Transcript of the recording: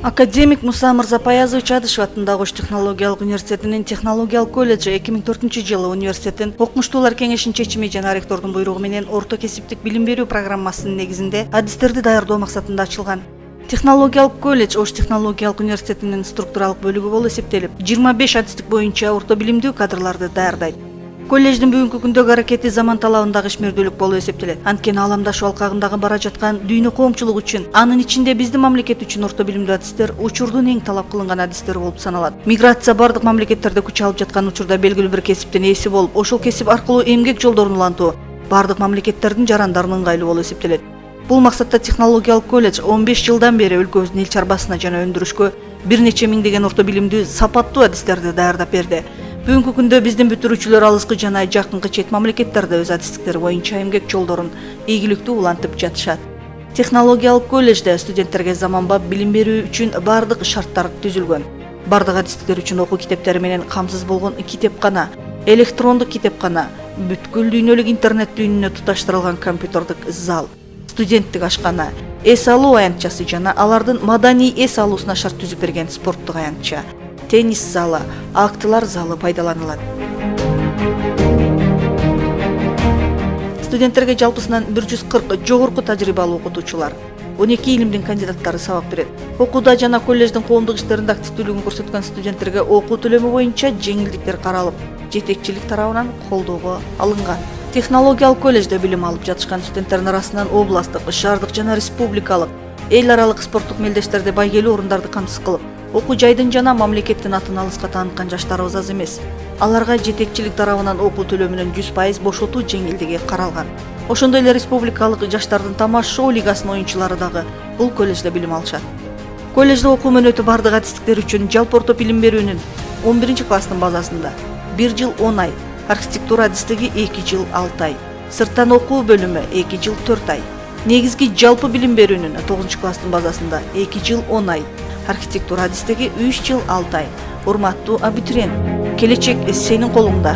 Академик Муса Мырзапаязович Адышев атындагы Ош технологиялык университетинин технологиялык колледжи 2004-жылы университеттин окумуштуулар кеңешинин чечими жана ректордун буйругу менен орто кесиптик билим берүү программасынын негизинде адистерди даярдоо максатында ачылган. Технологиялык колледж Ош технологиялык университетинин структуралык бөлүгү болуп эсептелип, 25 адистик боюнча орто билимдүү кадрларды даярдайт. Колледждин бүгүнкү күндөгү аракети заман талабындагы ишмердүүлүк болуп эсептелет. Анткени ааламдашуу алкагындагы бара жаткан дүйнө коомчулугу үчүн, анын ичинде биздин мамлекет үчүн орто билимдүү адистер учурдун эң талап кылынган адистери болуп саналат. Миграция бардык мамлекеттерде күч алып жаткан учурда белгилүү бир кесиптин ээси болуп, ошол кесип аркылуу эмгек жолдорун улантуу бардык мамлекеттердин жарандарына ыңгайлуу болуп эсептелет. Бул максатта технологиялык колледж 15 жылдан бери өлкөбүздүн эл чарбасына жана өндүрүшкө бир нече миңдеген орто билимдүү сапаттуу адистерди даярдап берди. Бүгүнкү күндө биздин бүтүрүүчүлөр алыскы жана жакынкы чет мамлекеттерде өз адистиктери боюнча эмгек жолдорун ийгиликтүү улантып жатышат. Технологиялык колледжде студенттерге заманбап билим берүү үчүн бардык шарттар түзүлгөн. Бардык адистиктер үчүн окуу китептери менен камсыз болгон китепкана, электрондук китепкана, бүткүл дүйнөлүк интернет дүйнөнө туташтырылган компьютердик зал, студенттик ашкана, эс алуу аянтчасы жана алардын маданий эс алуусуна шарт түзүп берген спорттук аянтча, теннис залы, актылар залы пайдаланылат. Студенттерге жалпысынан 140 жогорку тажрыйбалуу окутуучулар, 12 илимдин кандидаттары сабак берет. Окууда жана колледждин коомдук иштеринде активдүүлүгүн көрсөткөн студенттерге окуу төлөмү боюнча жеңилдиктер каралып, жетекчилик тарабынан колдоого алынган. Технологиялык колледжде билим алып жатышкан студенттердин арасынан областтык, шаардык жана республикалык, эл аралык спорттук мелдештерде байгелүү орундарды камсыз кылып, окуу жайдын жана мамлекеттин атын алыска тааныткан жаштарыбыз аз эмес. Аларга жетекчилик тарабынан окуу төлөмүнөн 100% бошотуу жеңилдиги каралган. Ошондой эле республикалык жаштардын тамашоо лигасынын оюнчулары дагы бул колледжде билим алышат. Колледжде окуу мөөнөтү бардык адистиктер үчүн жалпы орто билим берүүнүн 11-класстын базасында 1 жыл 10 ай, архитектура адистиги 2 жыл 6 ай, сырттан окуу бөлүмү 2 жыл 4 ай, негизги жалпы билим берүүнүн 9-класстын базасында 2 жыл 10 ай, архитектура адистиги 3 жыл 6 ай. Урматтуу абитуриент, келечек сенин колуңда.